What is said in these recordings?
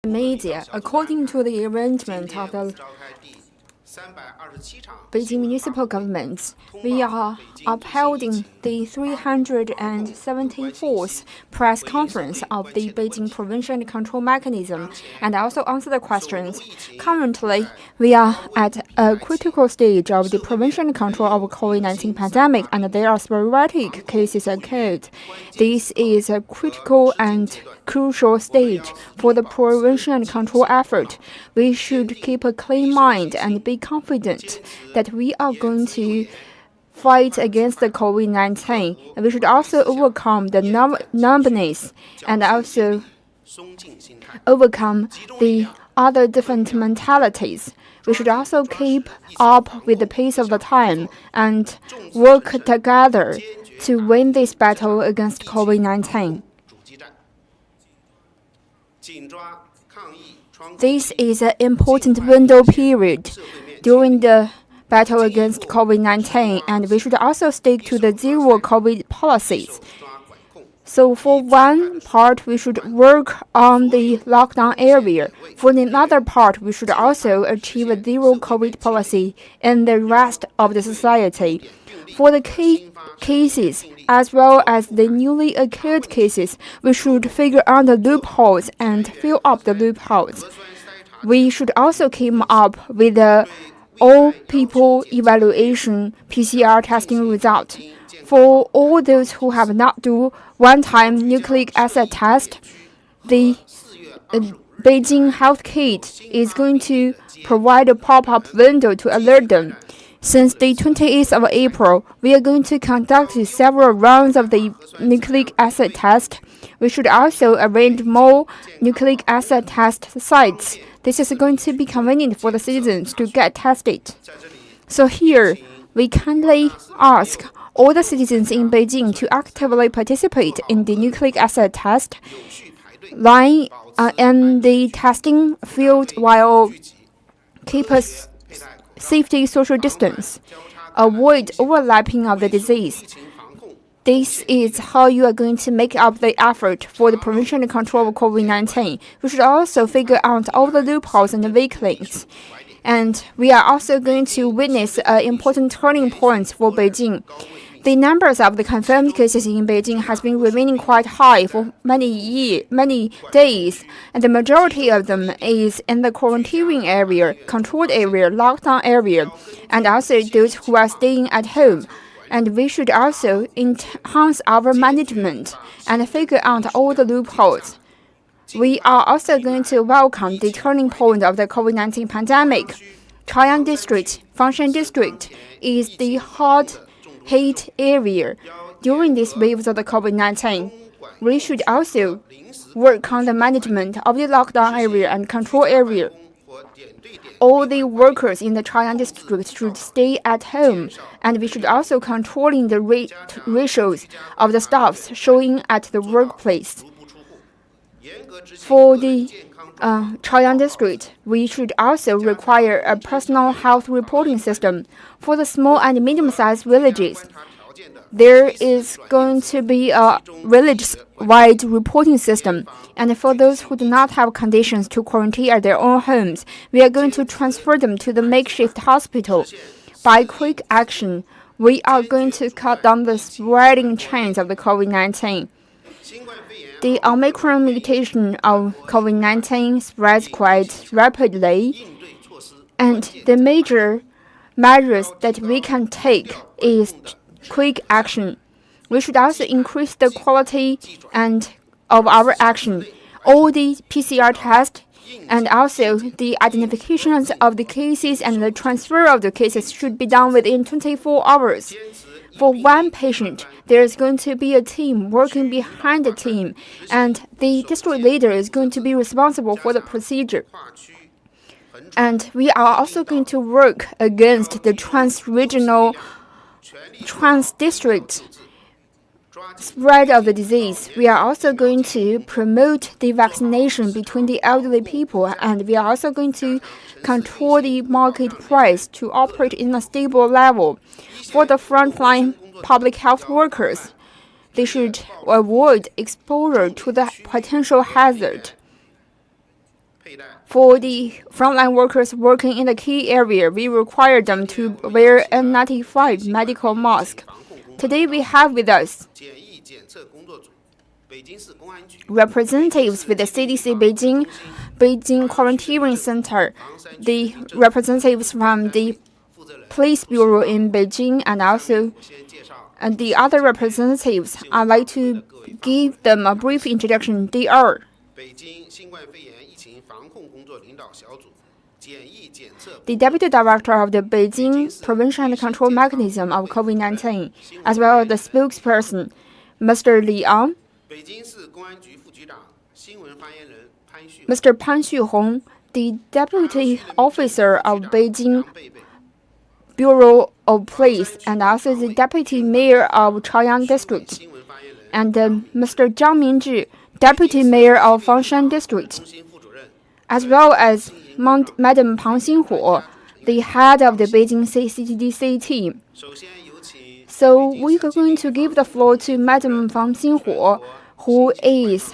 media, according to the arrangement of the Beijing municipal government, we are upholding the 374th press conference of the Beijing Prevention and Control Mechanism and also answer the questions. Currently, we are at a critical stage of the prevention and control of COVID-19 pandemic, and there are sporadic cases occurred. This is a critical and crucial stage for the prevention and control effort. We should keep a clean mind and be confident that we are going to fight against the COVID-19. And we should also overcome the numbness and also overcome the other different mentalities. We should also keep up with the pace of the time and work together to win this battle against COVID-19. This is an important window period during the battle against COVID-19, and we should also stick to the zero COVID policies. So for one part, we should work on the lockdown area. For another part, we should also achieve a zero COVID policy in the rest of the society. For the key cases, as well as the newly occurred cases, we should figure out the loopholes and fill up the loopholes. We should also keep up with the all people evaluation PCR testing result. For all those who have not do one-time nucleic acid test, the Beijing Health Kit is going to provide a pop-up window to alert them. Since the 28th of April, we are going to conduct several rounds of the nucleic acid test. We should also arrange more nucleic acid test sites. This is going to be convenient for the citizens to get tested. So here, we kindly ask all the citizens in Beijing to actively participate in the nucleic acid test line in the testing field while keep a safety social distance, avoid overlapping of the disease. This is how you are going to make up the effort for the prevention and control of COVID-19. We should also figure out all the loopholes and the weak links. And we are also going to witness important turning points for Beijing. The numbers of the confirmed cases in Beijing has been remaining quite high for many days, and the majority of them is in the quarantining area, controlled area, lockdown area, and also those who are staying at home. And we should also enhance our management and figure out all the loopholes. We are also going to welcome the turning point of the COVID-19 pandemic. Chaoyang District, Fangshan District is the hot-hit area during these waves of the COVID-19. We should also work on the management of the lockdown area and control area. All the workers in the Chaoyang District should stay at home, and we should also controlling the ratios of the staffs showing at the workplace. For the Chaoyang District, we should also require a personal health reporting system. For the small and medium-sized villages, there is going to be a village-wide reporting system. And for those who do not have conditions to quarantine at their own homes, we are going to transfer them to the makeshift hospital. By quick action, we are going to cut down the spreading chains of the COVID-19. The Omicron mutation of COVID-19 spreads quite rapidly, and the major measures that we can take is quick action. We should also increase the quality of our action. All the PCR tests and also the identifications of the cases and the transfer of the cases should be done within 24 hours. For one patient, there is going to be a team working behind the team, and the district leader is going to be responsible for the procedure. And we are also going to work against the trans-district spread of the disease. We are also going to promote the vaccination between the elderly people, and we are also going to control the market price to operate in a stable level. For the frontline public health workers, they should avoid exposure to the potential hazard. For the frontline workers working in the key area, we require them to wear N95 medical mask. Today we have with us representatives with the CDC Beijing Quarantine Center, the representatives from the Police Bureau in Beijing, and also the other representatives. I'd like to give them a brief introduction. They are the Deputy Director of the Beijing Prevention and Control Mechanism of COVID-19, as well as the spokesperson, Mr. Li Ang, Mr. Pan Xuhong, the Deputy Officer of Beijing Bureau of Police, and also the Deputy Mayor of Chaoyang District, and Mr. Zhang Mingzhi, Deputy Mayor of Fangshan District, as well as Madam Pang Xinhuo, the head of the Beijing CGTN team. So we are going to give the floor to Madam Pang Xinhuo, who is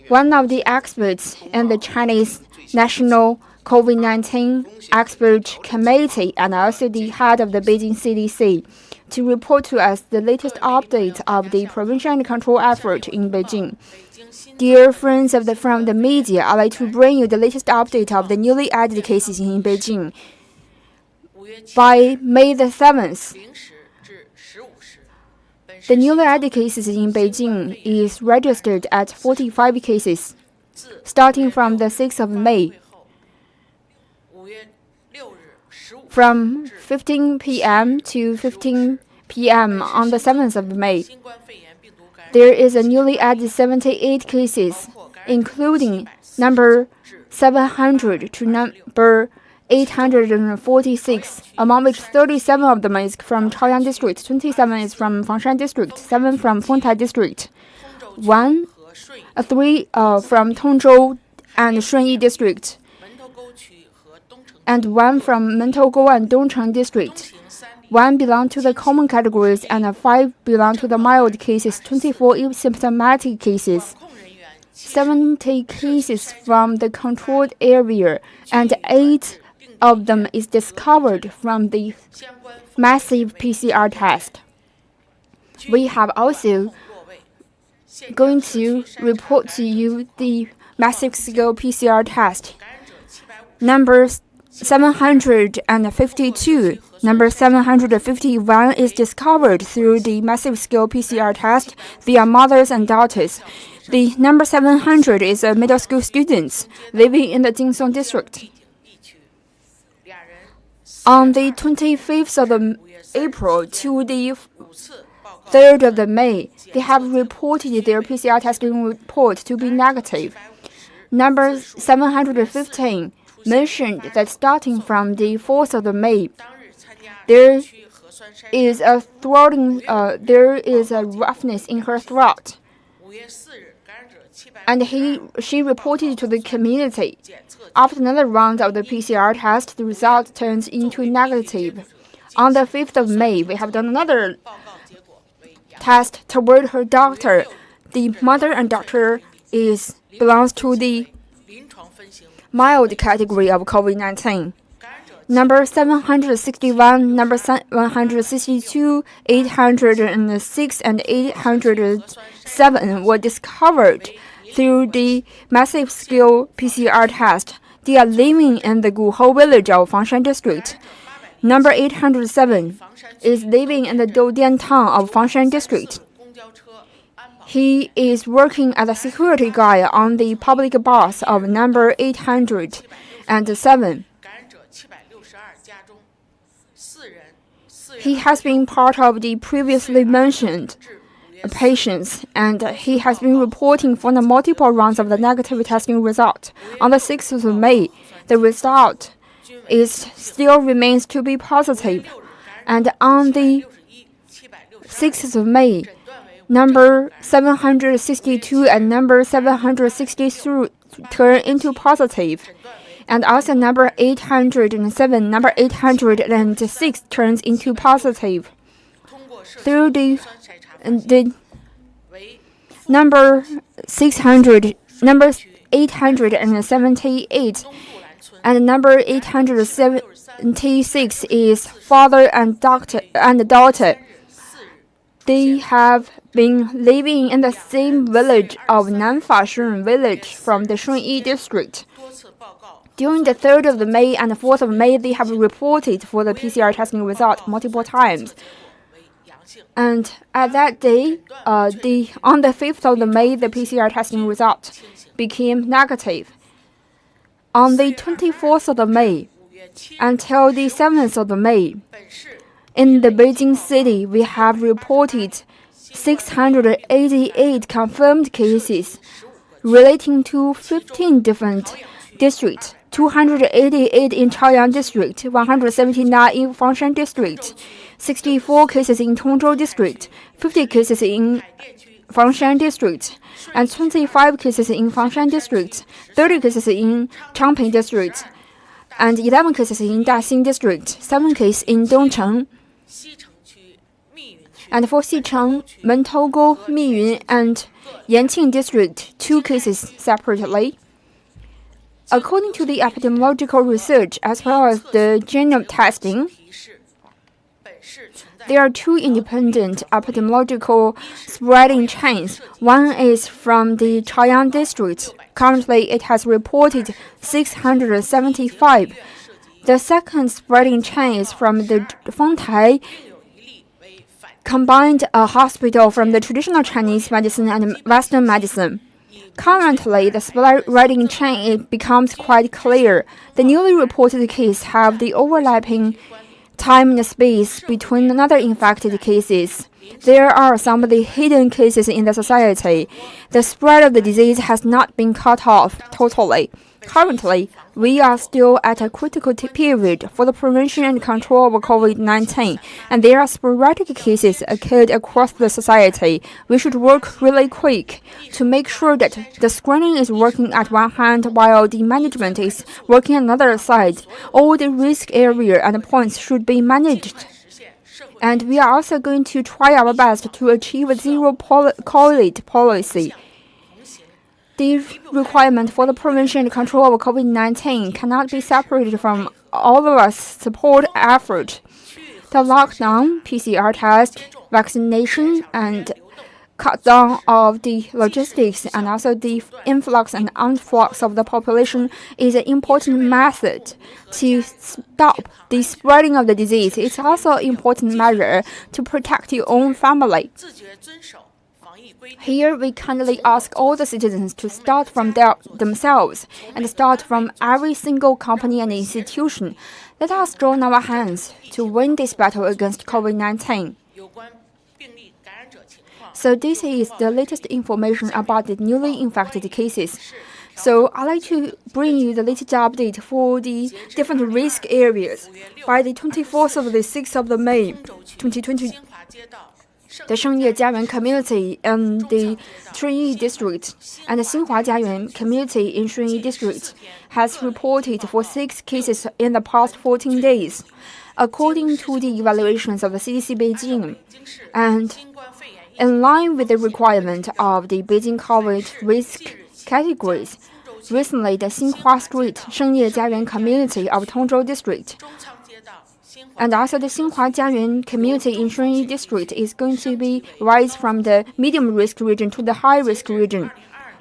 one of the experts in the Chinese National COVID-19 Expert Committee and also the head of the Beijing CDC, to report to us the latest update of the prevention and control effort in Beijing. Dear friends from the media, I'd like to bring you the latest update of the newly added cases in Beijing. By May the 7th, the newly added cases in Beijing is registered at 45 cases, starting from the 6th of May. From 15 p.m. to 15 p.m. on the 7th of May, there is a newly added 78 cases, including number 700 to number 846, among which 37 of them is from Chaoyang District, 27 is from Fangshan District, 7 from Fengtai District, 3 from Tongzhou and Shunyi District, and 1 from Mentougou and Dongcheng District. 1 belong to the common categories and 5 belong to the mild cases, 24 asymptomatic cases, 70 cases from the controlled area, and 8 of them is discovered from the massive PCR test. We have also going to report to you the massive scale PCR test. Number 752, number 751 is discovered through the massive scale PCR test via mothers and daughters. The number 700 is a middle school student living in the Jinsong district. On the 25th of April to the 3rd of May, they have reported their PCR testing report to be negative. Number 715 mentioned that starting from the 4th of May, there is a roughness in her throat, and she reported to the community. After another round of the PCR test, the result turns into negative. On the 5th of May, we have done another test toward her doctor. The mother and daughter belongs to the mild category of COVID-19. Number 761, number 162, 806, and 807 were discovered through the massive scale PCR test. They are living in the Guhou village of Fangshan district. Number 807 is living in the Doudian town of Fangshan district. He is working as a security guard on the public bus of number 807. He has been part of the previously mentioned patients, and he has been reporting for the multiple rounds of the negative testing result. On the 6th of May, the result still remains to be positive, and on the 6th of May, number 762 and number 763 turn into positive, and also number 807, number 806 turns into positive. Through the number 878, and number 876 is father and daughter. They have been living in the same village of Nanfashun village from the Shunyi district. During the 3rd of May and 4th of May, they have reported for the PCR testing result multiple times. And at that day, on the 5th of May, the PCR testing result became negative. On the 24th of May until the 7th of May, in the Beijing city, we have reported 688 confirmed cases relating to 15 different districts, 288 in Chaoyang district, 179 in Fangshan district, 64 cases in Tongzhou district, 50 cases in Fangshan district, and 25 cases in Fangshan district, 30 cases in Changping district, and 11 cases in Daxing district, 7 cases in Dongcheng. And for Xicheng, Mentogo, Miyun, and Yanqing district, 2 cases separately. According to the epidemiological research as well as the genome testing, there are 2 independent epidemiological spreading chains. One is from the Chaoyang district. Currently, it has reported 675. The second spreading chain is from the Fengtai combined hospital from the traditional Chinese medicine and Western medicine. Currently, the spreading chain becomes quite clear. The newly reported cases have the overlapping time and space between another infected cases. There are some of the hidden cases in the society. The spread of the disease has not been cut off totally. Currently, we are still at a critical period for the prevention and control of COVID-19, and there are sporadic cases occurred across the society. We should work really quick to make sure that the screening is working at one hand while the management is working on another side. All the risk area and points should be managed. And we are also going to try our best to achieve a zero COVID policy. The requirement for the prevention and control of COVID-19 cannot be separated from all of us support effort. The lockdown, PCR test, vaccination, and cut down of the logistics and also the influx and outflux of the population is an important method to stop the spreading of the disease. It's also an important measure to protect your own family. Here, we kindly ask all the citizens to start from themselves and start from every single company and institution. Let us join our hands to win this battle against COVID-19. So this is the latest information about the newly infected cases. So I'd like to bring you the latest update for the different risk areas. By the 24th of the 6th of May, 2020, the Shengye Jiayuan community in the Shunyi district and the Xinhua Jiayuan community in Shunyi district has reported for 6 cases in the past 14 days. According to the evaluations of the CDC Beijing, and in line with the requirement of the Beijing COVID risk categories, recently the Xinhua Street Shengye Jiayuan community of Tongzhou district and also the Xinhua Jiayuan community in Shunyi district is going to be rise from the medium risk region to the high risk region.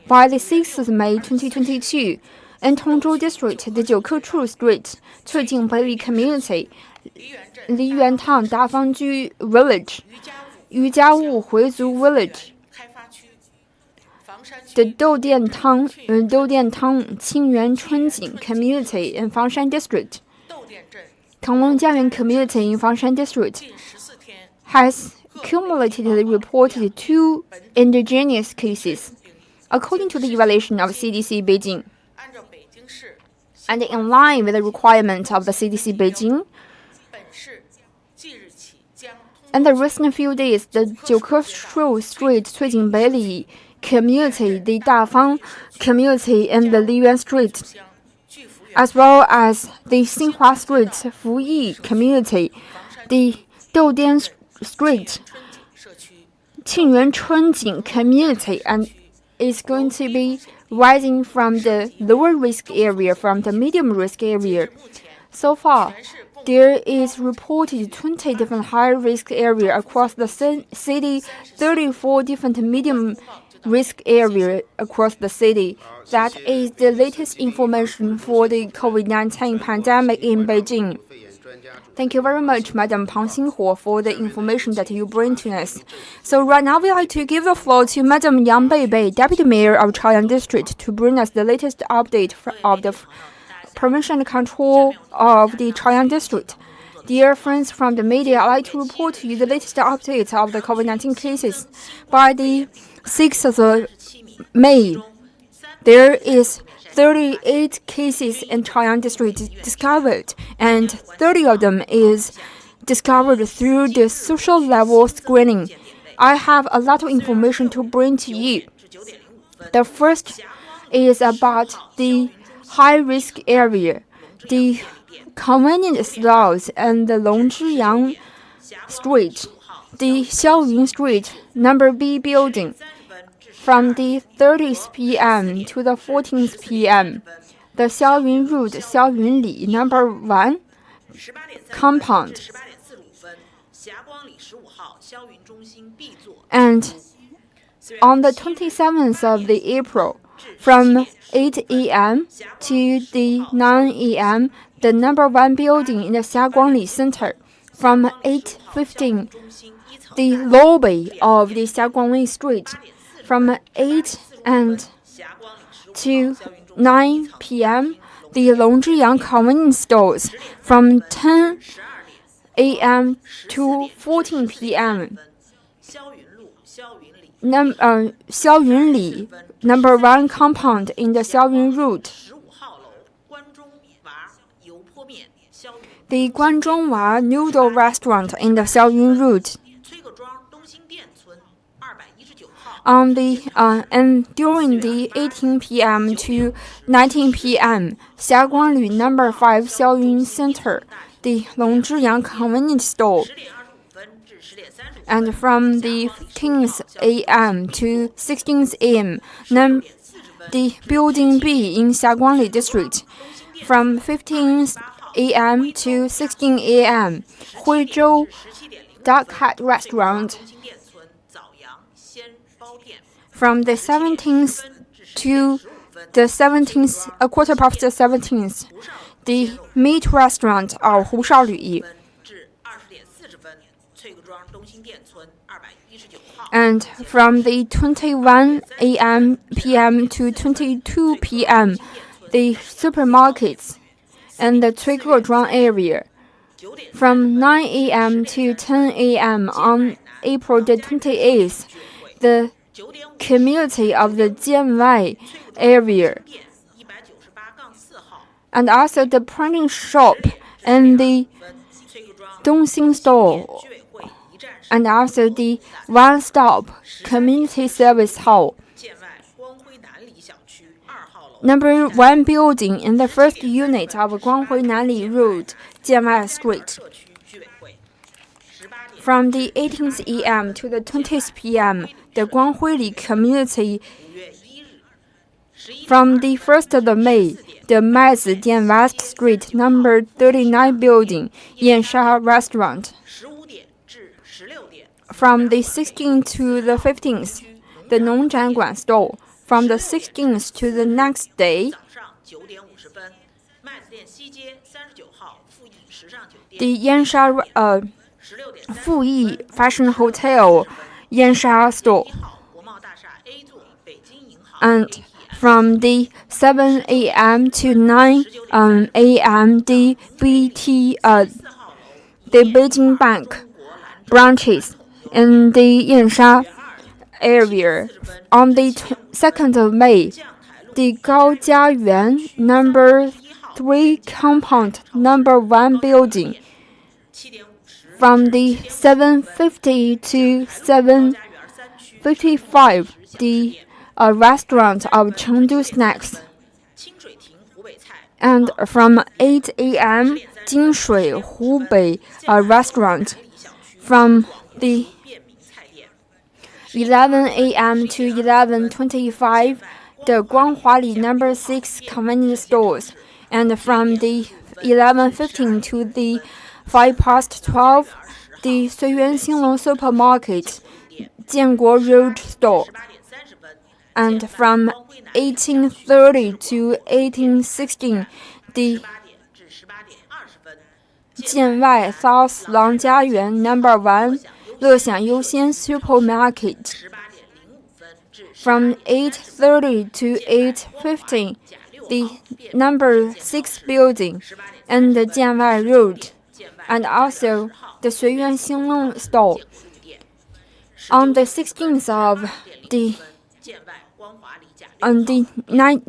By the 6th of May 2022, in Tongzhou district, the Jiukechu Street, Cuijing Beili community, Liyuantang Dafangju village, Yujiawu Huizhu village, the Doudiantang Qingyuan Chunjing community in Fangshan district, Konglong Jiayuan community in Fangshan district has cumulatively reported 2 indigenous cases, according to the evaluation of CDC Beijing. And in line with the requirement of the CDC Beijing, in the recent few days, the Jiukechu Street Cuijing Beili community, the Dafang community in the Liyuan Street, as well as the Xinhua Street Fuyi community, the Doudian Street Qingyuan Chunjing community, and is going to be rising from the lower risk area, from the medium risk area. So far, there is reported 20 different high-risk areas across the city, 34 different medium risk areas across the city. That is the latest information for the COVID-19 pandemic in Beijing. Thank you very much, Madam Pang Xinhuo, for the information that you bring to us. So right now, we'd like to give the floor to Madam Yang Beibei, Deputy Mayor of Chaoyang District, to bring us the latest update of the prevention and control of the Chaoyang District. Dear friends from the media, I'd like to report to you the latest updates of the COVID-19 cases. By the 6th of May, there is 38 cases in Chaoyang District discovered, and 30 of them is discovered through the social level screening. I have a lot of information to bring to you. The first is about the high-risk area, the convenience stores and the Longzhiyang Street, the Xiaoyun Street, number B building, from the 30th p.m. to the 14th p.m. The Xiaoyun Road, Xiaoyunli, number 1 compound. And on the 27th of the April, from 8 a.m. to the 9 a.m., the number 1 building in the Xiaguangli Center. From 8:15, the lobby of the Xiaguangli Street. From 8 and to 9 p.m., the Longzhiyang convenience stores. From 10 a.m. to 14 p.m., Xiaoyunli, number 1 compound in the Xiaoyun Road. The Guanzhongwa Noodle Restaurant in the Xiaoyun Road. And during the 18 p.m. to 19 p.m., Xiaguangli number 5 Xiaoyun Center, the Longzhiyang convenience store. And from the 15th a.m. to 16th a.m., the building B in Xiaguangli District. From 15th a.m. to 16 a.m., Huizhou Duck Hat Restaurant. From the 17th to the 17th, a quarter past the 17th, the meat restaurant of Hu Shaolü. And from the 21 a.m. p.m. to 22 p.m., the supermarkets and the Cuigezhuang area. From 9 a.m. to 10 a.m. on April the 28th, the community of the Jianwai area, and also the printing shop and the Dongxing store, and also the one-stop community service hall. Number 1 building in the first unit of Guanghui Nanli Road, Jianwai Street. From the 18th a.m. to the 20th p.m., the Guanghuili community. From the 1st of May, the Maizidian West Street, number 39 building, Yansha Restaurant. From the 16th to the 15th, the Nongzhanguan store. From the 16th to the next day, the Yansha Fuyi Fashion Hotel, Yansha store. And from the 7 a.m. to 9 a.m., the Beijing Bank branches in the Yansha area. On the 2nd of May, the Gaojiayuan number 3 compound, number 1 building. From the 7:50 to 7:55, the restaurant of Chengdu Snacks. And from 8 a.m., Jinshui Hubei restaurant. From the 11 a.m. to 11:25, the Guanghua number 6 convenience stores, and from the 11:15 to the 12:05, the Suiyuan Xinglong supermarket, Jianguo Road store, and from 18:30 to 18:16, the Jianwai South Langjia number 1 乐享优先 supermarket, from 8:30 to 8:15, the number 6 building, and the Jianwai Road, and also the Suiyuan Xinglong store. On the 16th of on the 9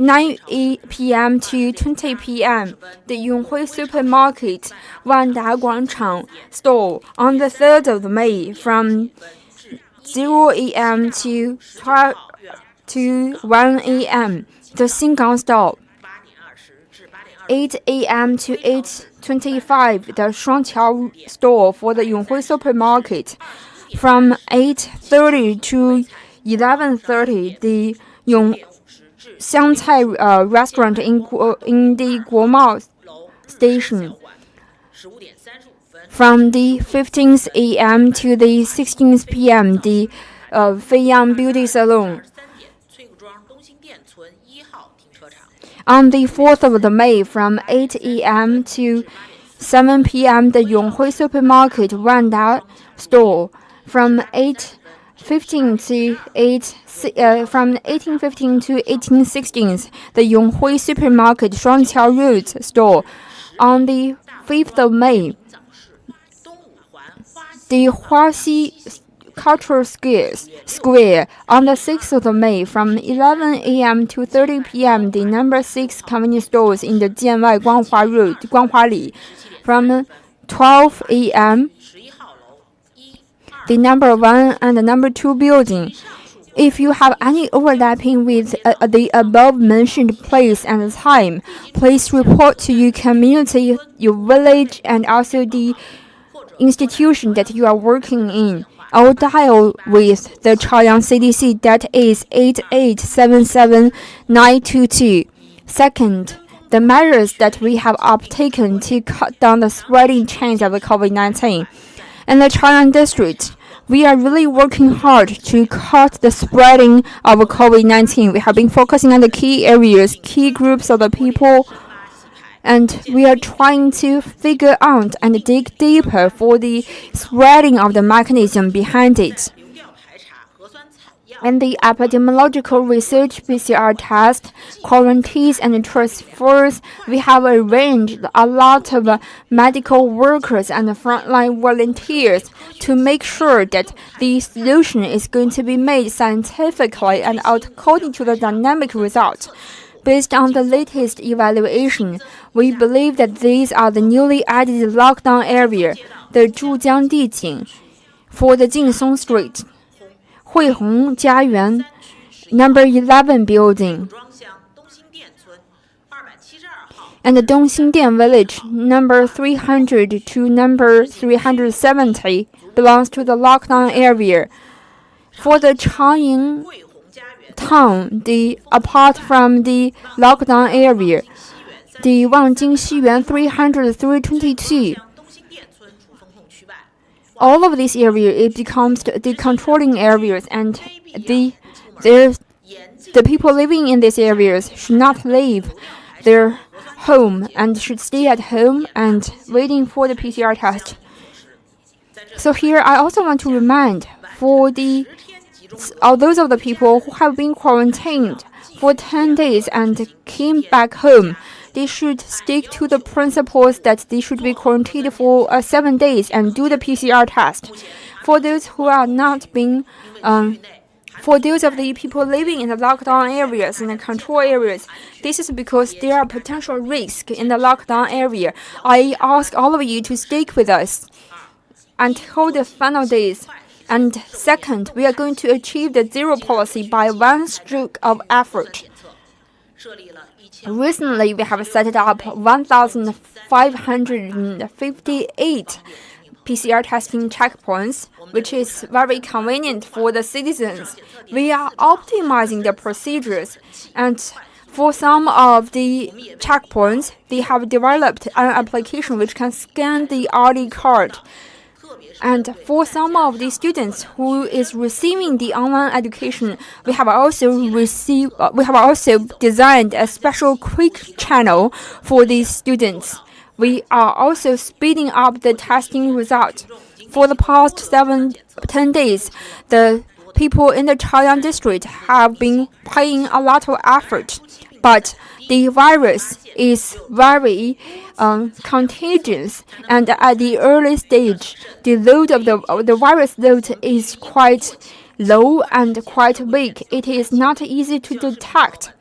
p.m. to 20 p.m., the Yonghui Supermarket Wanda Guangchang store on the 3rd of May from 0 a.m. to 1 a.m., the Xingang store. 8 a.m. to 8:25, the Shuangqiao store for the Yonghui Supermarket. From 8:30 to 11:30, the Xiangcai restaurant in the Guomao station. From the 15th a.m. to the 16th p.m., the Feiyang Beauty Salon. On the 4th of May, from 8 a.m. to 7 p.m., the Yonghui Supermarket Wanda store. From 18:15 to 18:16, the Yonghui Supermarket Shuangqiao Road store. On the 5th of May, the Huaxi Cultural Square. On the 6th of May, from 11 a.m. to 30 p.m., the number 6 convenience stores in the Jianwai Guanghua Road, Guanghua. From 12 a.m., the number 1 and the number 2 building. If you have any overlapping with the above-mentioned place and time, please report to your community, your village, and also the institution that you are working in. Our dial with the Chaoyang CDC, that is 8877-922. Second, the measures that we have uptaken to cut down the spreading chains of the COVID-19. In the Chaoyang district, we are really working hard to cut the spreading of COVID-19. We have been focusing on the key areas, key groups of the people, and we are trying to figure out and dig deeper for the spreading of the mechanism behind it. In the epidemiological research, PCR test, quarantines, and transfers, we have arranged a lot of medical workers and frontline volunteers to make sure that the solution is going to be made scientifically and according to the dynamic results. Based on the latest evaluation, we believe that these are the newly added lockdown area, the Zhujiang Dijing, for the Jinsong Street, Huihong Jiayuan, number 11 building, and the Dongxingdian village, number 300 to number 370, belongs to the lockdown area. For the Changying town, apart from the lockdown area, the Wangjing Xiyuan 300-322. All of these areas, it becomes the controlling areas, and the people living in these areas should not leave their home and should stay at home and waiting for the PCR test. So here, I also want to remind for those of the people who have been quarantined for 10 days and came back home, they should stick to the principles that they should be quarantined for 7 days and do the PCR test. For those who are not being, for those of the people living in the lockdown areas and the control areas, this is because there are potential risks in the lockdown area. I ask all of you to stick with us until the final days. And second, we are going to achieve the zero policy by one stroke of effort. Recently, we have set up 1,558 PCR testing checkpoints, which is very convenient for the citizens. We are optimizing the procedures, and for some of the checkpoints, they have developed an application which can scan the ID card. And for some of the students who is receiving the online education, we have also designed a special quick channel for these students. We are also speeding up the testing result. For the past 7-10 days, the people in the Chaoyang district have been paying a lot of effort, but the virus is very contagious, and at the early stage, the load of the virus load is quite low and quite weak. It is not easy to detect.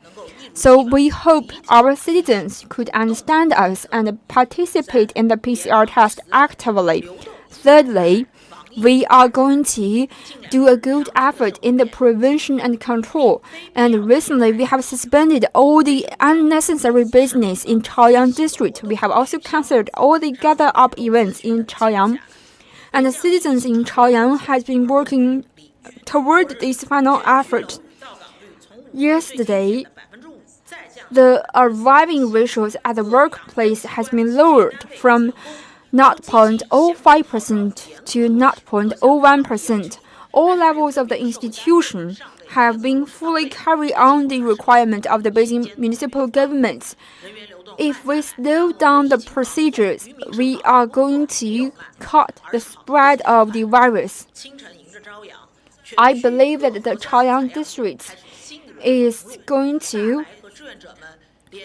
So we hope our citizens could understand us and participate in the PCR test actively. Thirdly, we are going to do a good effort in the prevention and control. And recently, we have suspended all the unnecessary business in Chaoyang district. We have also canceled all the gather-up events in Chaoyang. And the citizens in Chaoyang has been working toward this final effort. Yesterday, the arriving ratios at the workplace has been lowered from 0.05% to 0.01%. All levels of the institution have been fully carried on the requirement of the Beijing municipal government. If we slow down the procedures, we are going to cut the spread of the virus. I believe that the Chaoyang district is going to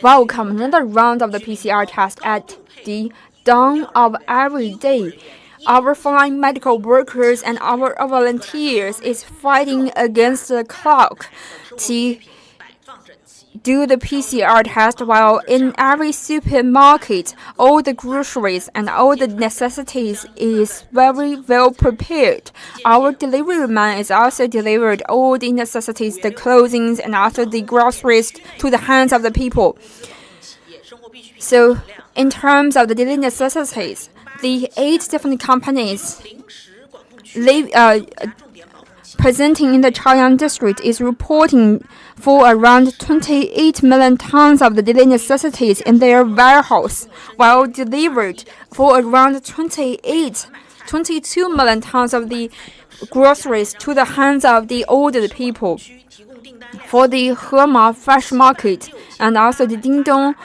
welcome another round of the PCR test at the dawn of every day. Our frontline medical workers and our volunteers is fighting against the clock to do the PCR test, while in every supermarket, all the groceries and all the necessities is very well prepared. Our delivery man is also delivered all the necessities, the clothing and also the groceries to the hands of the people. So in terms of the daily necessities, the 8 different companies presenting in the Chaoyang district is reporting for around 28 million tons of the daily necessities in their warehouse, while delivered for around 22 million tons of the groceries to the hands of the older people. For the Hema Fresh Market and also the Dingdong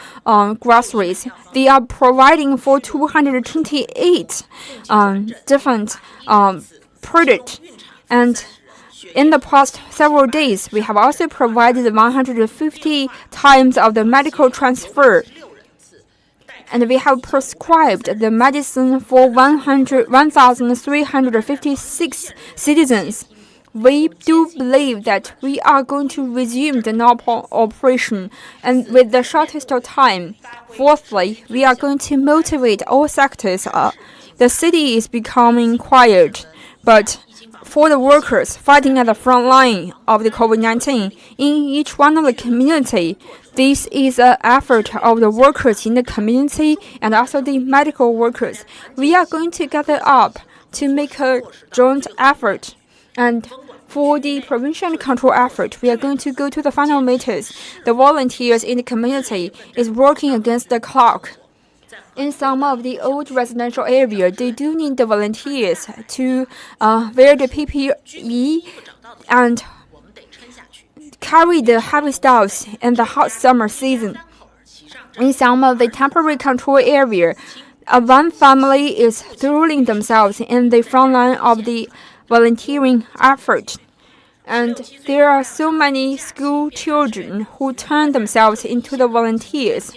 groceries, they are providing for 228 different products. And in the past several days, we have also provided 150 times of the medical transfer. And we have prescribed the medicine for 1,356 citizens. We do believe that we are going to resume the normal operation and with the shortest of time. Fourthly, we are going to motivate all sectors. The city is becoming quiet, but for the workers fighting at the front line of the COVID-19 in each one of the community, this is an effort of the workers in the community and also the medical workers. We are going to gather up to make a joint effort. And for the prevention and control effort, we are going to go to the final meters. The volunteers in the community is working against the clock. In some of the old residential areas, they do need the volunteers to wear the PPE and carry the heavy stuffs in the hot summer season. In some of the temporary control area, one family is throwing themselves in the front line of the volunteering effort. And there are so many school children who turn themselves into the volunteers.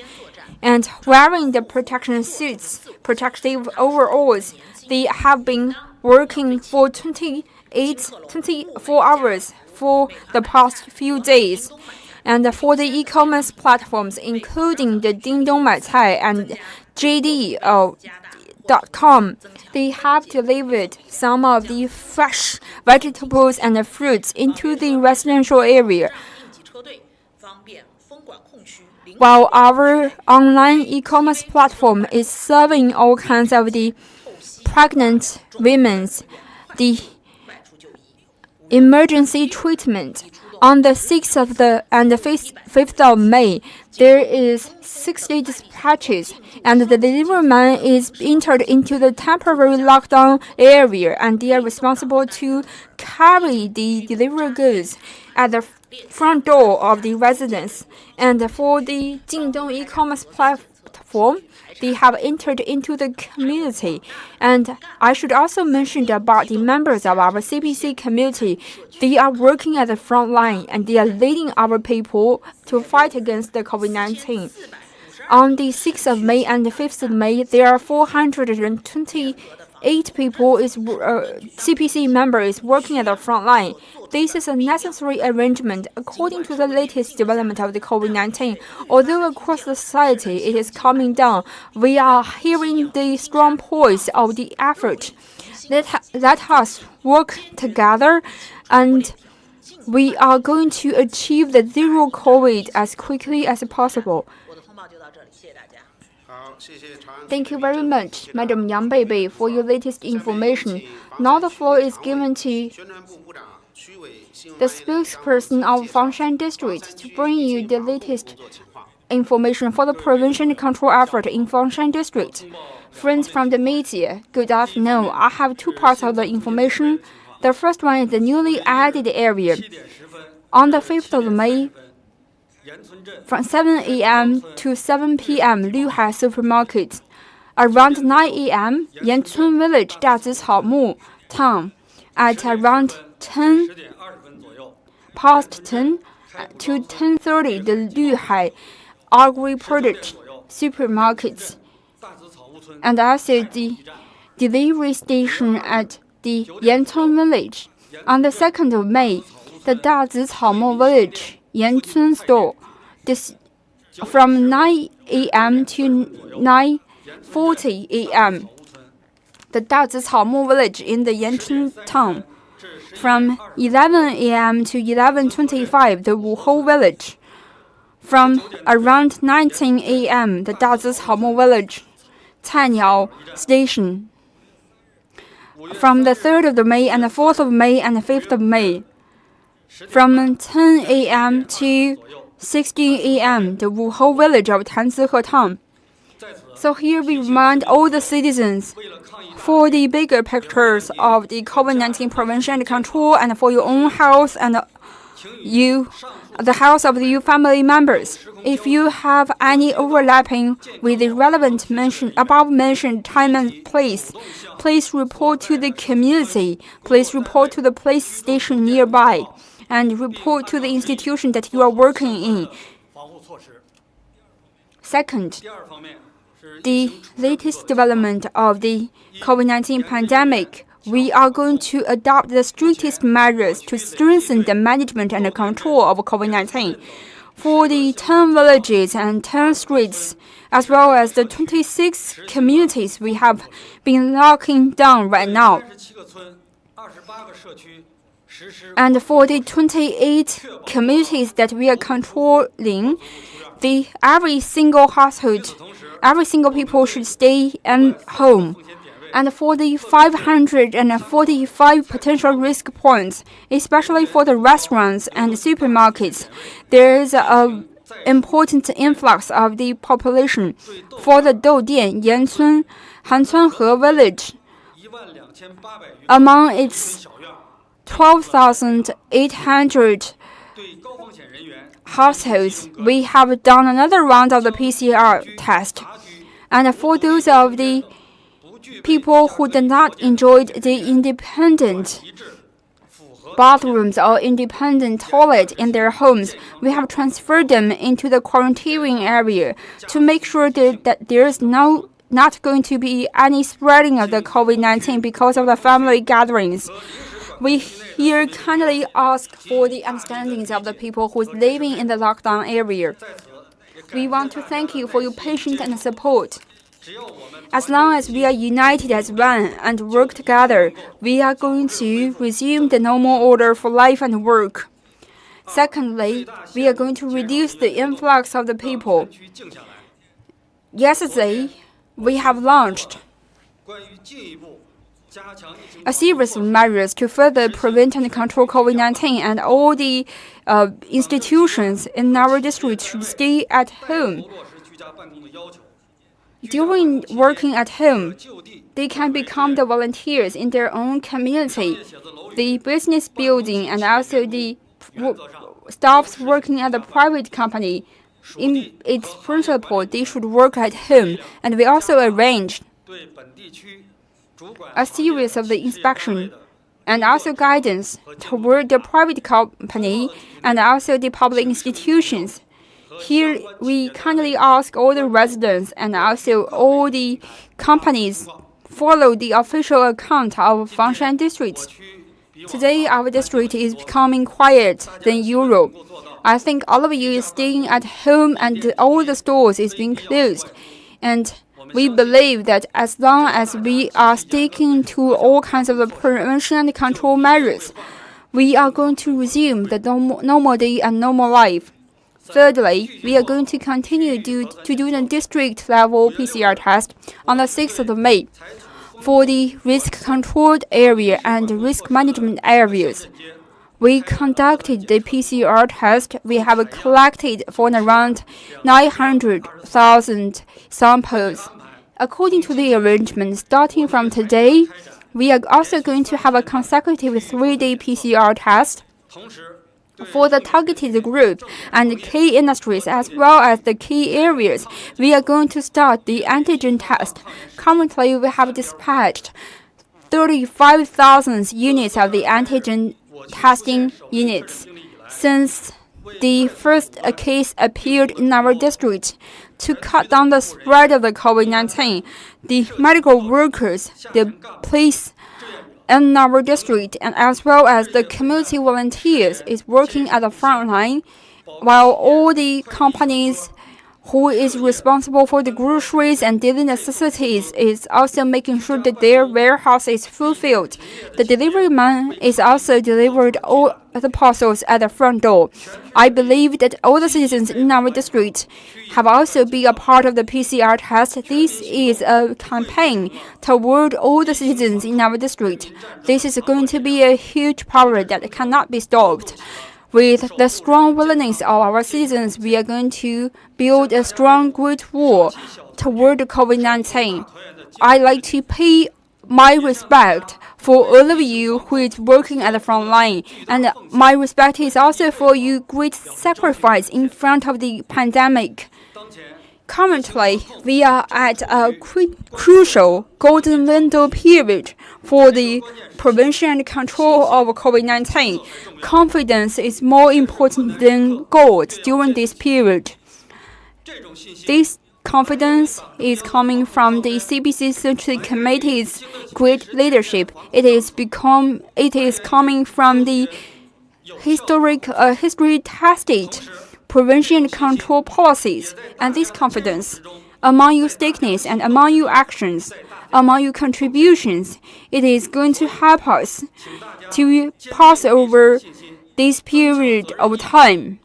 And wearing the protection suits, protective overalls, they have been working for 24 hours for the past few days. And for the e-commerce platforms, including the Dingdong Maicai and JD.com, they have delivered some of the fresh vegetables and fruits into the residential area, while our online e-commerce platform is serving all kinds of the pregnant women the emergency treatment. On the 6th and the 5th of May, there is 60 dispatches, and the delivery man is entered into the temporary lockdown area, and they are responsible to carry the delivery goods at the front door of the residence. And for the Jingdong e-commerce platform, they have entered into the community. And I should also mention about the members of our CPC community. They are working at the front line, and they are leading our people to fight against the COVID-19. On the 6th of May and the 5th of May, there are 428 people CPC members working at the front line. This is a necessary arrangement according to the latest development of the COVID-19. Although across the society it is coming down, we are hearing the strong voice of the effort. Let us work together, and we are going to achieve the zero COVID as quickly as possible. Thank you very much, Madam Yang Beibei, for your latest information. Now the floor is given to the spokesperson of Fangshan District to bring you the latest information for the prevention and control effort in Fangshan District. Friends from the media, good afternoon. I have two parts of the information. The first one is the newly added area. On the 5th of May, from 7 a.m. to 7 p.m., Liuhai Supermarket. Around 9 a.m., Yancun Village, Dazicao Town. At around 10 past 10 to 10:30, the Liuhai Agri-Product Supermarkets. And also the delivery station at the Yancun Village. On the 2nd of May, the Dazicao Village Yancun store. This from 9 a.m. to 9:40 a.m. The Dazicao Village in the Yanchun town. From 11 a.m. to 11:25, the Wuhou Village. From around 19 a.m., the Dazicao Village, Cainiao Station. From the 3rd of May and the 4th of May and the 5th of May. From 10 a.m. to 16 a.m., the Wuhou Village of Tanzihe Town. So here we remind all the citizens for the bigger pictures of the COVID-19 prevention and control, and for your own health and the health of your family members. If you have any overlapping with the relevant above-mentioned time and place, please report to the community. Please report to the police station nearby, and report to the institution that you are working in. Second, the latest development of the COVID-19 pandemic, we are going to adopt the strictest measures to strengthen the management and the control of COVID-19. For the 10 villages and 10 streets, as well as the 26 communities we have been locking down right now. And for the 28 communities that we are controlling, every single household, every single people should stay at home. And for the 545 potential risk points, especially for the restaurants and supermarkets, there is an important influx of the population. For the Doudian, Yancun, Hancunhe village, among its 12,800 households, we have done another round of the PCR test. And for those of the people who did not enjoy the independent bathrooms or independent toilet in their homes, we have transferred them into the quarantining area to make sure that there is not going to be any spreading of the COVID-19 because of the family gatherings. We here kindly ask for the understandings of the people who is living in the lockdown area. We want to thank you for your patience and support. As long as we are united as one and work together, we are going to resume the normal order for life and work. Secondly, we are going to reduce the influx of the people. Yesterday, we have launched a series of measures to further prevent and control COVID-19, and all the institutions in our district should stay at home. During working at home, they can become the volunteers in their own community, the business building, and also the staffs working at the private company. In its principle, they should work at home, and we also arranged a series of the inspection and also guidance toward the private company and also the public institutions. Here, we kindly ask all the residents and also all the companies follow the official account of Fangshan district. Today, our district is becoming quiet than usual. I think all of you is staying at home and all the stores is being closed. And we believe that as long as we are sticking to all kinds of the prevention and control measures, we are going to resume the normal day and normal life. Thirdly, we are going to continue to do the district-level PCR test on the 6th of May. For the risk-controlled area and risk management areas, we conducted the PCR test. We have collected for around 900,000 samples. According to the arrangement, starting from today, we are also going to have a consecutive 3-day PCR test for the targeted group and key industries as well as the key areas. We are going to start the antigen test. Currently, we have dispatched 35,000 units of the antigen testing units since the first case appeared in our district. To cut down the spread of the COVID-19, the medical workers, the police in our district, and as well as the community volunteers is working at the front line, while all the companies who is responsible for the groceries and daily necessities is also making sure that their warehouse is fulfilled. The delivery man is also delivered all the parcels at the front door. I believe that all the citizens in our district have also been a part of the PCR test. This is a campaign toward all the citizens in our district. This is going to be a huge power that cannot be stopped. With the strong willingness of our citizens, we are going to build a strong great wall toward COVID-19. I'd like to pay my respect for all of you who is working at the front line, and my respect is also for your great sacrifice in front of the pandemic. Currently, we are at a crucial golden window period for the prevention and control of COVID-19. Confidence is more important than gold during this period. This confidence is coming from the CBC Central Committee's great leadership. It is coming from the history-tested prevention and control policies, and this confidence among your stakeholders and among your actions, among your contributions, it is going to help us to pass over this period of time.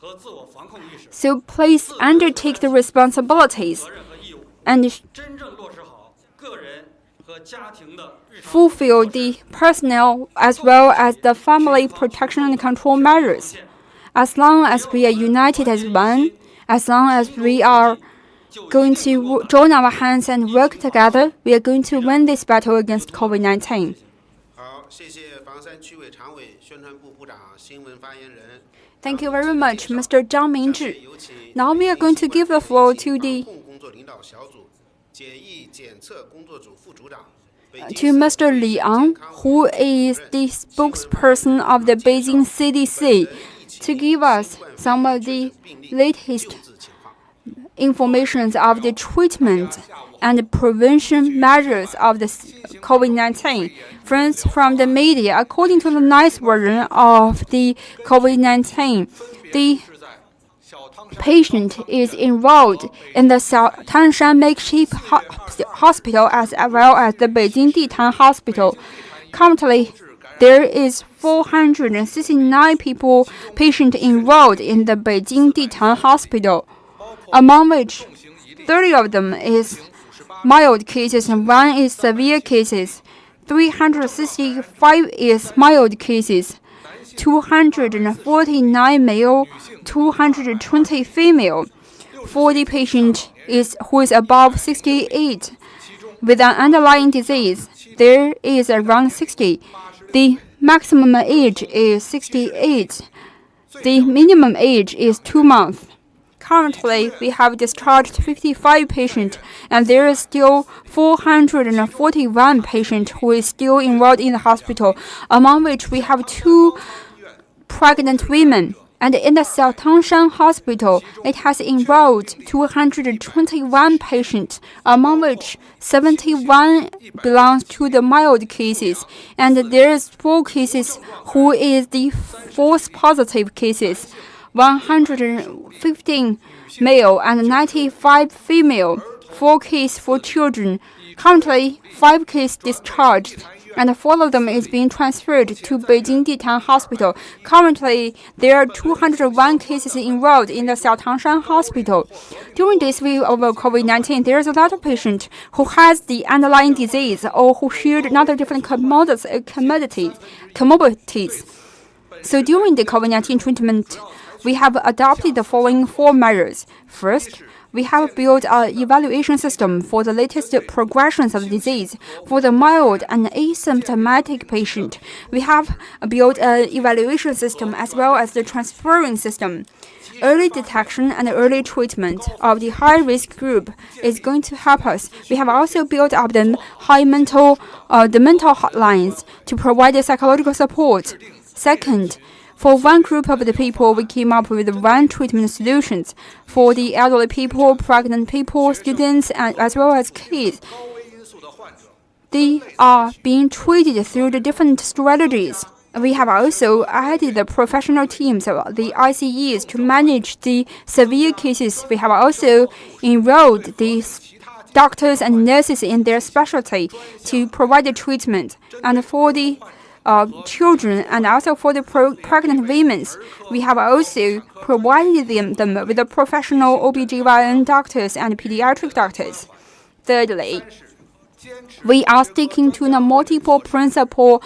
So please undertake the responsibilities and fulfill the personal as well as the family protection and control measures. As long as we are united as one, as long as we are going to join our hands and work together, we are going to win this battle against COVID-19. Thank you very much, Mr. Zhang Mingzhi. Now we are going to give the floor to Mr. Li Ang, who is the spokesperson of the Beijing CDC, to give us some of the latest information of the treatment and prevention measures of the COVID-19. Friends from the media, according to the nice version of the COVID-19, the patient is enrolled in the Tanshan makeshift hospital as well as the Beijing Ditan hospital. Currently, there is 469 patients enrolled in the Beijing Ditan hospital, among which 30 of them is mild cases and 1 is severe cases. 365 is mild cases. 249 male, 220 female. 40 patient who is above 68 with an underlying disease. There is around 60. The maximum age is 68. The minimum age is 2 months. Currently, we have discharged 55 patients, and there is still 441 patients who is still enrolled in the hospital, among which we have 2 pregnant women. And in the Xiaotangshan Hospital, it has enrolled 221 patients, among which 71 belongs to the mild cases, and there is 4 cases who is the false positive cases. 115 male and 95 female, 4 cases for children. Currently, 5 cases discharged, and 4 of them is being transferred to Beijing Ditan Hospital. Currently, there are 201 cases enrolled in the Xiaotangshan Hospital. During this wave of COVID-19, there is a lot of patients who has the underlying disease or who shared another different comorbidities. So during the COVID-19 treatment, we have adopted the following 4 measures. First, we have built an evaluation system for the latest progressions of the disease. For the mild and asymptomatic patient, we have built an evaluation system as well as the transferring system. Early detection and early treatment of the high-risk group is going to help us. We have also built up the mental hotlines to provide the psychological support. Second, for 1 group of the people, we came up with 1 treatment solutions. For the elderly people, pregnant people, students, and as well as kids, they are being treated through the different strategies. We have also added the professional teams of the ICEs to manage the severe cases. We have also enrolled the doctors and nurses in their specialty to provide the treatment. And for the children and also for the pregnant women, we have also provided them with the professional OBGYN doctors and pediatric doctors. Thirdly, we are sticking to the multiple principle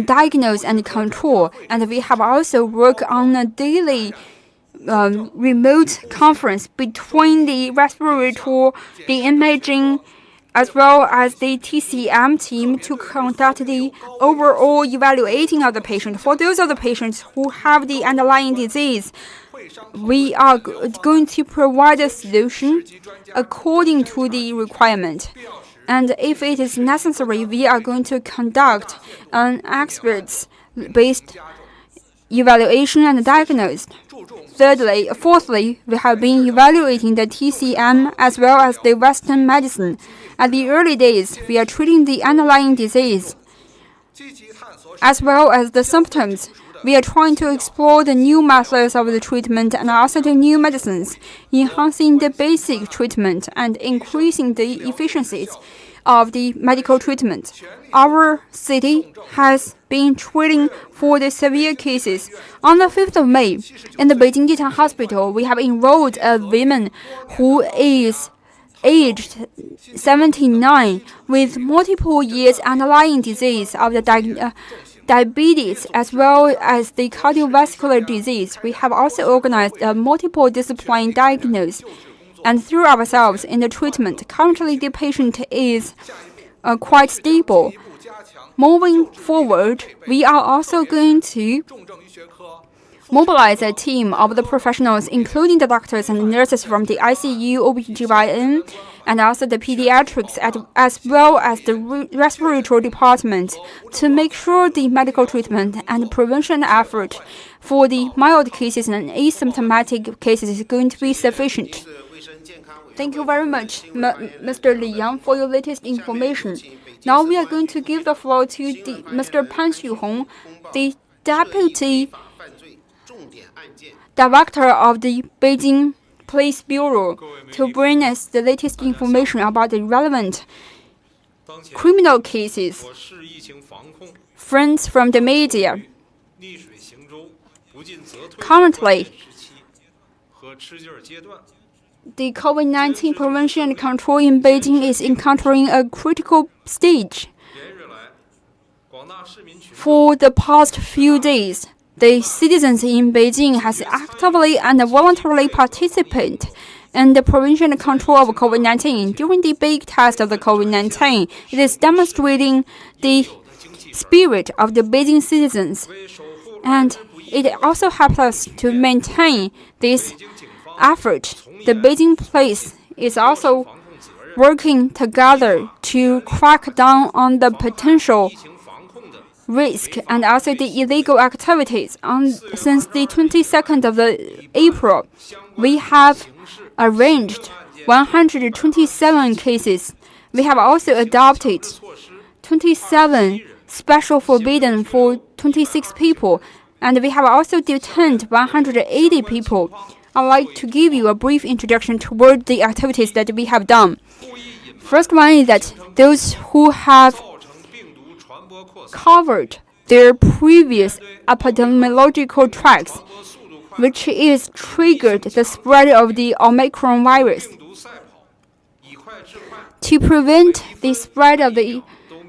diagnose and control, and we have also worked on a daily remote conference between the respiratory, the imaging, as well as the TCM team to conduct the overall evaluating of the patient. For those of the patients who have the underlying disease, we are going to provide a solution according to the requirement. And if it is necessary, we are going to conduct an experts-based evaluation and diagnosis. Fourthly, we have been evaluating the TCM as well as the Western medicine. At the early days, we are treating the underlying disease as well as the symptoms. We are trying to explore the new methods of the treatment and also the new medicines, enhancing the basic treatment and increasing the efficiencies of the medical treatment. Our city has been treating for the severe cases. On the 5th of May, in the Beijing Ditan Hospital, we have enrolled a woman who is aged 79 with multiple years underlying disease of the diabetes as well as the cardiovascular disease. We have also organized a multiple discipline diagnosis and through ourselves in the treatment. Currently, the patient is quite stable. Moving forward, we are also going to mobilize a team of the professionals, including the doctors and nurses from the ICU, OBGYN, and also the pediatrics, as well as the respiratory department, to make sure the medical treatment and prevention effort for the mild cases and asymptomatic cases is going to be sufficient. Thank you very much, Mr. Li Yang, for your latest information. Now we are going to give the floor to Mr. Pan Xuhong, the Deputy Director of the Beijing Police Bureau, to bring us the latest information about the relevant criminal cases. Friends from the media, currently, the COVID-19 prevention and control in Beijing is encountering a critical stage. For the past few days, the citizens in Beijing has actively and voluntarily participated in the prevention and control of COVID-19. During the big test of the COVID-19, it is demonstrating the spirit of the Beijing citizens, and it also helps us to maintain this effort. The Beijing police is also working together to crack down on the potential risk and also the illegal activities. Since the 22nd of April, we have arranged 127 cases. We have also adopted 27 special forbidden for 26 people, and we have also detained 180 people. I'd like to give you a brief introduction toward the activities that we have done. First one is that those who have covered their previous epidemiological tracks, which is triggered the spread of the Omicron virus. To prevent the spread of the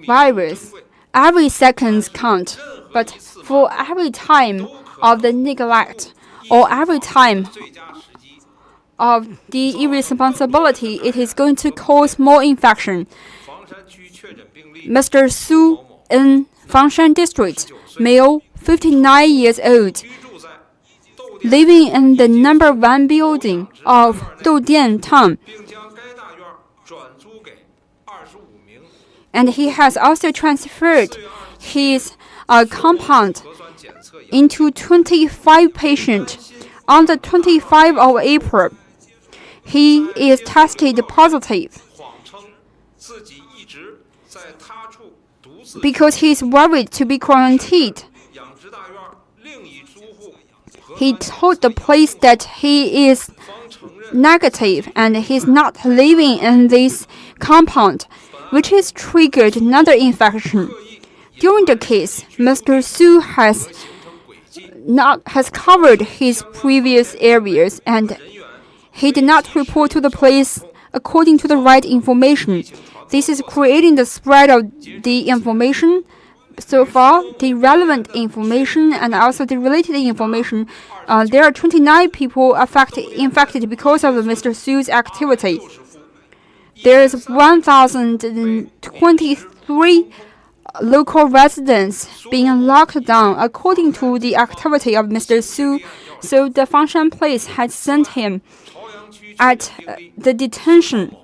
virus, every second counts, but for every time of the neglect or every time of the irresponsibility, it is going to cause more infection. Mr. Su in Fangshan District, male, 59 years old, living in the number 1 building of Doudian Town. And he has also transferred his compound into 25 patients. On the 25th of April, he is tested positive because he is worried to be quarantined. He told the police that he is negative and he's not living in this compound, which has triggered another infection. During the case, Mr. Su has covered his previous areas and he did not report to the police according to the right information. This is creating the spread of the information. So far, the relevant information and also the related information, there are 29 people infected because of Mr. Su's activity. There is 1,023 local residents being locked down according to the activity of Mr. Su. So the Fangshan police had sent him at the detention.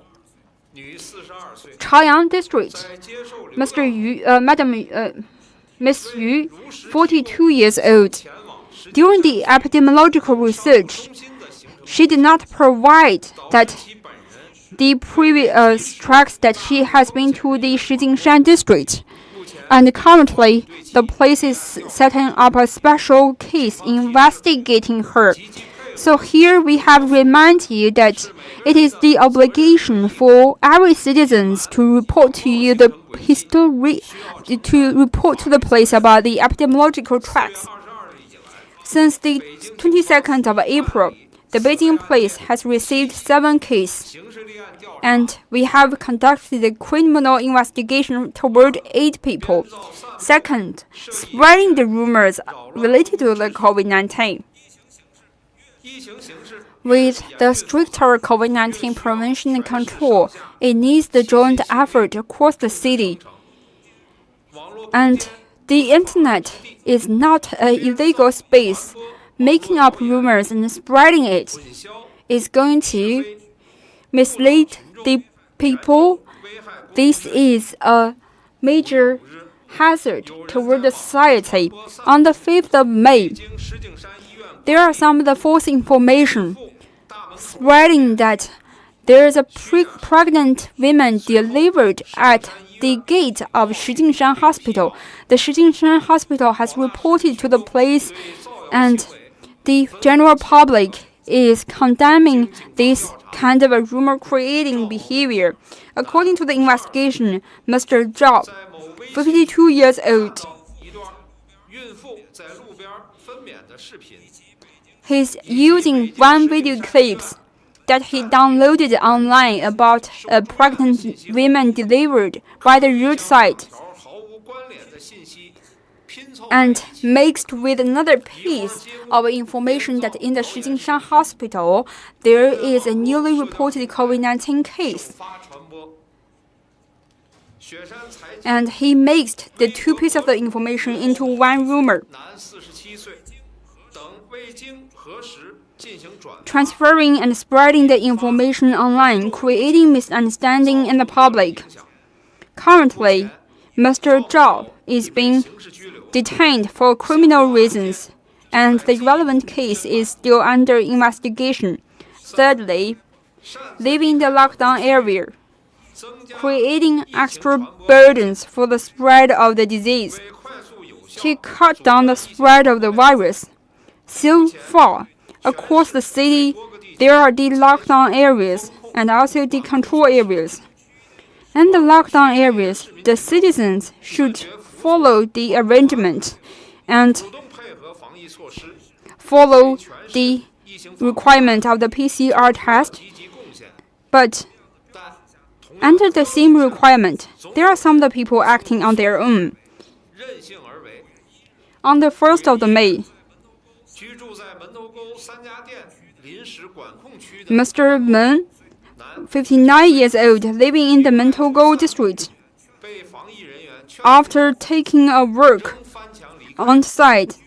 Chaoyang District, Miss Yu, 42 years old. During the epidemiological research, she did not provide that the previous tracks that she has been to the Shijingshan District. And currently, the police is setting up a special case investigating her. So here we have reminded you that it is the obligation for every citizen to report to you the history, to report to the police about the epidemiological tracks. Since the 22nd of April, the Beijing police has received 7 cases, and we have conducted a criminal investigation toward 8 people. Second, spreading the rumors related to the COVID-19. With the stricter COVID-19 prevention and control, it needs the joint effort across the city. And the internet is not an illegal space. Making up rumors and spreading it is going to mislead the people. This is a major hazard toward the society. On the 5th of May, there are some of the false information spreading that there is a pregnant woman delivered at the gate of Shijingshan Hospital. The Shijingshan Hospital has reported to the police, and the general public is condemning this kind of a rumor-creating behavior. According to the investigation, Mr. Zhao, 52 years old, he's using one video clips that he downloaded online about a pregnant woman delivered by the roadside and mixed with another piece of information that in the Shijingshan hospital there is a newly reported COVID-19 case. And he mixed the two pieces of the information into one rumor, transferring and spreading the information online, creating misunderstanding in the public. Currently, Mr. Zhao is being detained for criminal reasons, and the relevant case is still under investigation. Thirdly, living in the lockdown area, creating extra burdens for the spread of the disease. To cut down the spread of the virus. So far, across the city, there are the lockdown areas and also the control areas. In the lockdown areas, the citizens should follow the arrangement and follow the requirement of the PCR test. But under the same requirement, there are some of the people acting on their own. On the 1st of May, Mr. Men, 59 years old, living in the Mentogo district, after taking a work on site,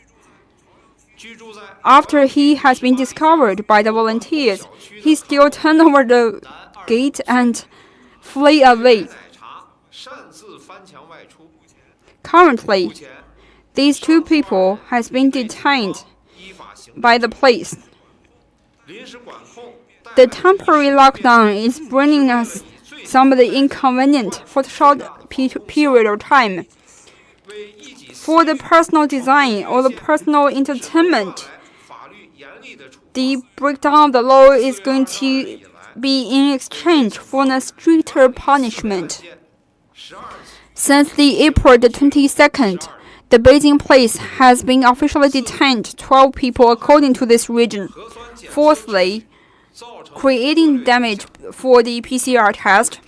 after he has been discovered by the volunteers, he still turned over the gate and flee away. Currently, these two people has been detained by the police. The temporary lockdown is bringing us some of the inconvenience for a short period of time. For the personal design or the personal entertainment, the breakdown of the law is going to be in exchange for a stricter punishment. Since the April the 22nd, the Beijing police has been officially detained 12 people according to this region. Fourthly, creating damage for the PCR test.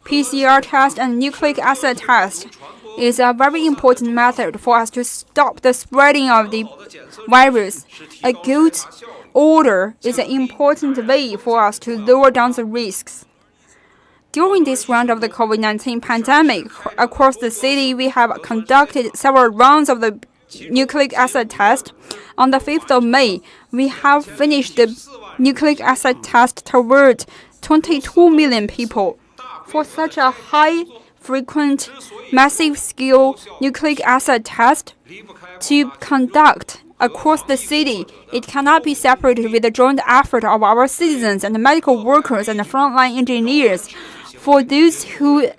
PCR test and nucleic acid test is a very important method for us to stop the spreading of the virus. A good order is an important way for us to lower down the risks. During this round of the COVID-19 pandemic, across the city, we have conducted several rounds of the nucleic acid test. On the 5th of May, we have finished the nucleic acid test toward 22 million people. For such a high, frequent, massive-scale nucleic acid test to conduct across the city, it cannot be separated with the joint effort of our citizens and medical workers and frontline engineers. For those who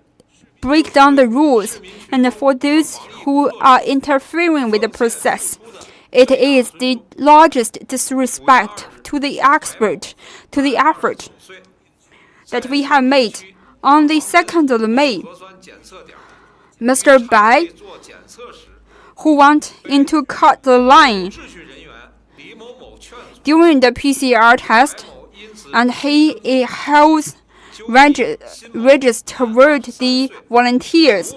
break down the rules and for those who are interfering with the process, it is the largest disrespect to the effort that we have made. On the 2nd of May, Mr. Bai, who went to cut the line during the PCR test, and he held registered toward the volunteers.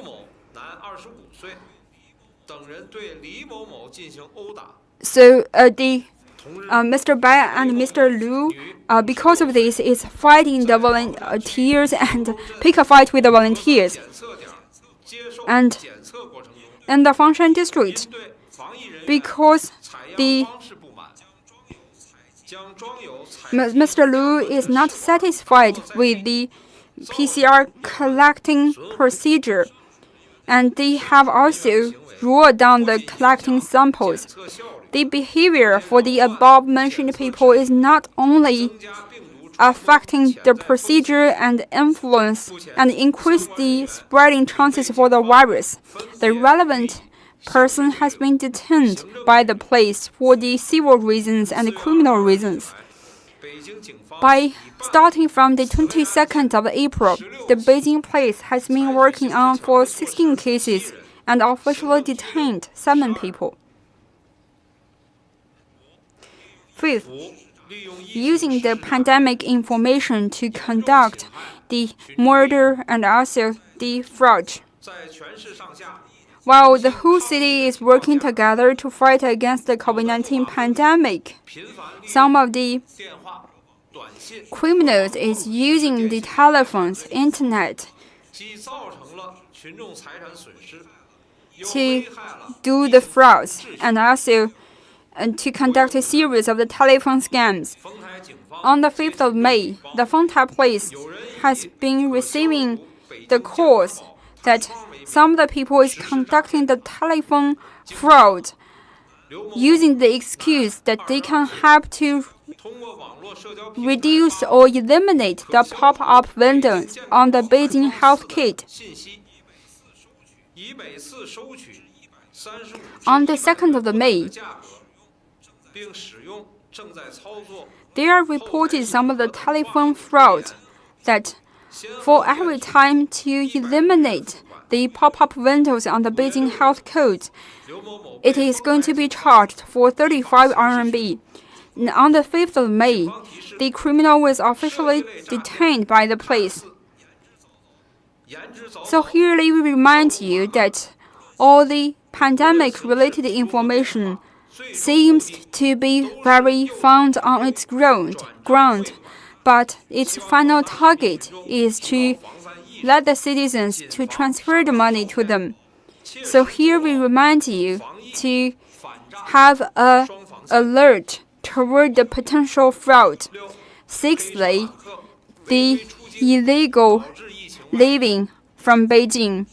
So Mr. Bai and Mr. Liu, because of this, is fighting the volunteers and pick a fight with the volunteers. And in the Fangshan district, because Mr. Liu is not satisfied with the PCR collecting procedure, and they have also ruled down the collecting samples. The behavior for the above-mentioned people is not only affecting the procedure and influence and increase the spreading chances for the virus. The relevant person has been detained by the police for the civil reasons and criminal reasons. By starting from the 22nd of April, the Beijing police has been working on for 16 cases and officially detained 7 people. Fifth, using the pandemic information to conduct the murder and also the fraud. While the whole city is working together to fight against the COVID-19 pandemic, some of the criminals is using the telephones, internet to do the frauds and also to conduct a series of the telephone scams. On the 5th of May, the Fengtai place has been receiving the calls that some of the people is conducting the telephone fraud using the excuse that they can help to reduce or eliminate the pop-up windows on the Beijing health kit. On the 2nd of May, there are reported some of the telephone fraud that for every time to eliminate the pop-up windows on the Beijing health code, it is going to be charged for 35 RMB. And on the 5th of May, the criminal was officially detained by the police. So here we remind you that all the pandemic-related information seems to be very found on its ground, but its final target is to let the citizens to transfer the money to them. So here we remind you to have an alert toward the potential fraud. Sixthly, the illegal leaving from Beijing.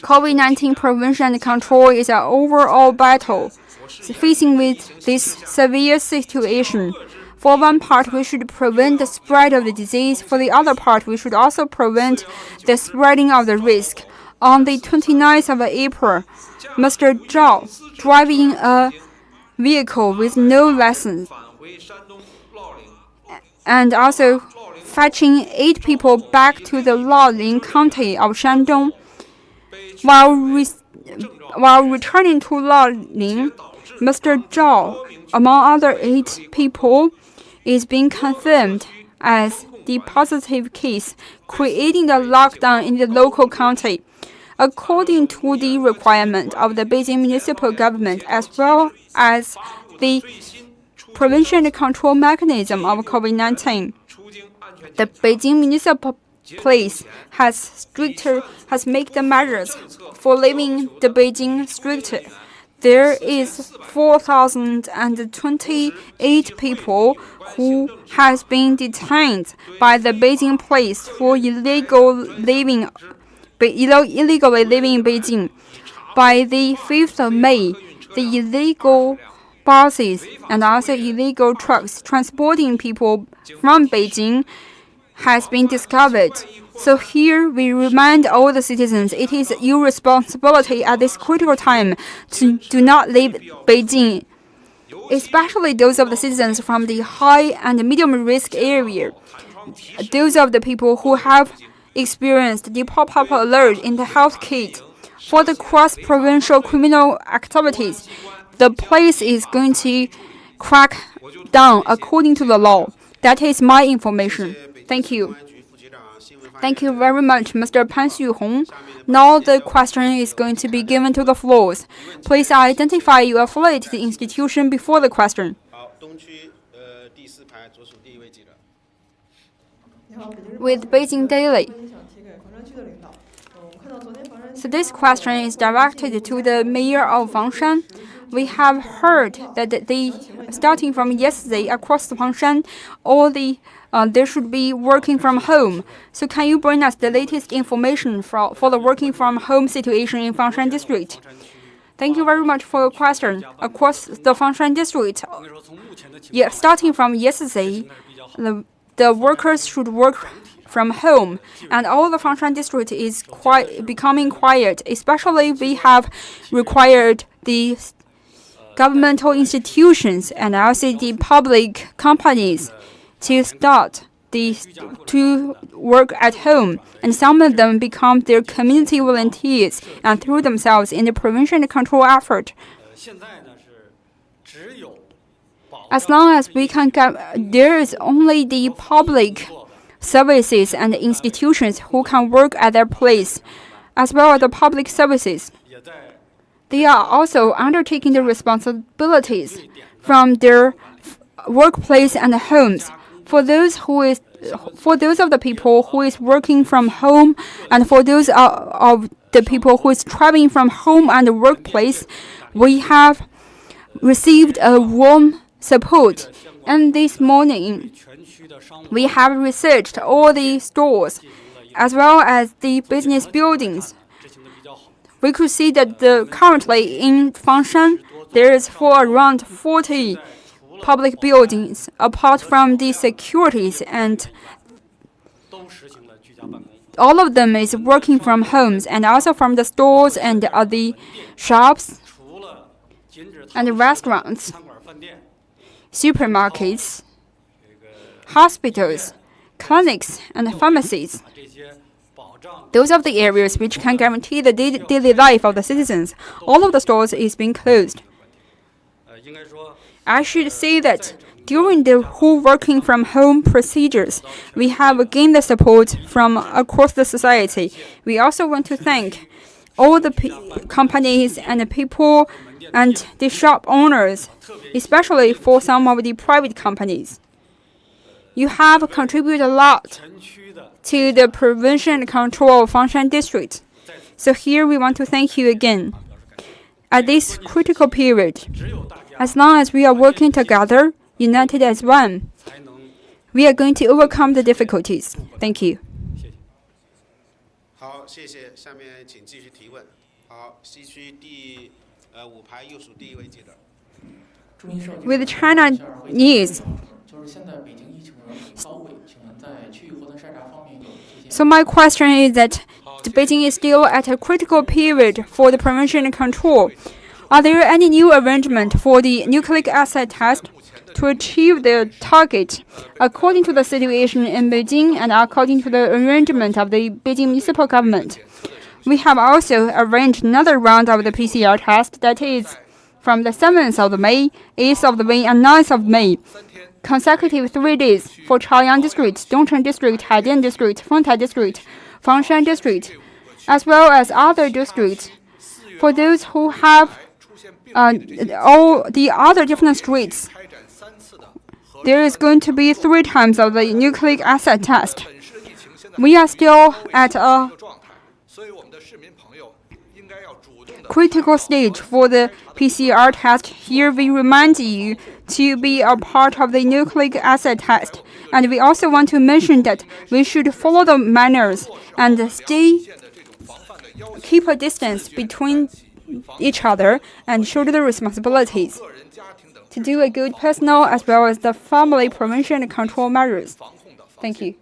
COVID-19 prevention and control is an overall battle. Facing with this severe situation, for one part, we should prevent the spread of the disease. For the other part, we should also prevent the spreading of the risk. On the 29th of April, Mr. Zhao, driving a vehicle with no license, and also fetching 8 people back to the Laoling County of Shandong. While returning to Laoling, Mr. Zhao, among other 8 people, is being confirmed as the positive case, creating the lockdown in the local county. According to the requirement of the Beijing municipal government as well as the prevention and control mechanism of COVID-19, the Beijing municipal police has made the measures for leaving the Beijing stricter. There is 4,028 people who has been detained by the Beijing police for illegally living in Beijing. By the 5th of May, the illegal buses and also illegal trucks transporting people from Beijing has been discovered. So here we remind all the citizens it is your responsibility at this critical time to do not leave Beijing, especially those of the citizens from the high and medium risk area. Those of the people who have experienced the pop-up alert in the health kit. For the cross-provincial criminal activities, the police is going to crack down according to the law. That is my information. Thank you. Thank you very much, Mr. Pan Xuhong. Now the question is going to be given to the floors. Please identify your affiliated institution before the question. With Beijing Daily. So this question is directed to the mayor of Fangshan. We have heard that starting from yesterday across the Fangshan, they should be working from home. So can you bring us the latest information for the working from home situation in Fangshan district? Thank you very much for your question. Across the Fangshan district, starting from yesterday, the workers should work from home, and all the Fangshan district is becoming quiet. Especially, we have required the governmental institutions and also the public companies to work at home, and some of them become their community volunteers and throw themselves in the prevention and control effort. As long as we can get, there is only the public services and institutions who can work at their place, as well as the public services. They are also undertaking the responsibilities from their workplace and homes. For those of the people who is working from home, and for those of the people who is traveling from home and the workplace, we have received a warm support. And this morning, we have researched all the stores as well as the business buildings. We could see that currently in Fangshan, there is for around 40 public buildings, apart from the securities, and all of them is working from homes and also from the stores and the shops and restaurants, supermarkets, hospitals, clinics, and pharmacies. Those are the areas which can guarantee the daily life of the citizens. All of the stores is being closed. I should say that during the whole working from home procedures, we have gained the support from across the society. We also want to thank all the companies and the people and the shop owners, especially for some of the private companies. You have contributed a lot to the prevention and control of Fangshan district. So here we want to thank you again. At this critical period, as long as we are working together, united as one, we are going to overcome the difficulties. Thank you. With China news. So my question is that Beijing is still at a critical period for the prevention and control. Are there any new arrangement for the nucleic acid test to achieve the target according to the situation in Beijing and according to the arrangement of the Beijing municipal government? We have also arranged another round of the PCR test that is from the 7th of May, 8th of May, and 9th of May. Consecutive 3 days for Chaoyang District, Dongcheng District, Haidian District, Fengtai District, Fangshan District, as well as other districts. For those who have all the other different streets, there is going to be 3 times of the nucleic acid test. We are still at a critical stage for the PCR test. Here we remind you to be a part of the nucleic acid test. And we also want to mention that we should follow the manners and keep a distance between each other and shoulder the responsibilities to do a good personal as well as the family prevention and control measures. Thank you.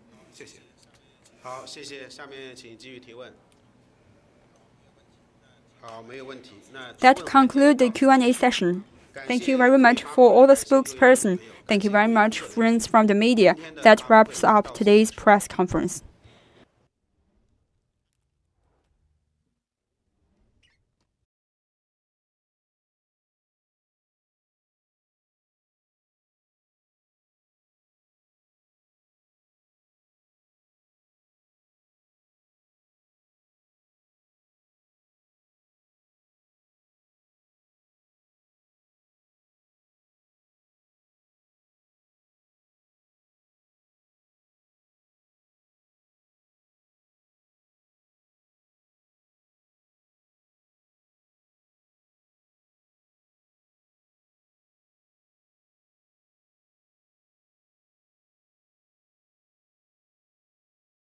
That concludes the Q&A session. Thank you very much for all the spokesperson. Thank you very much, friends from the media. That wraps up today's press conference.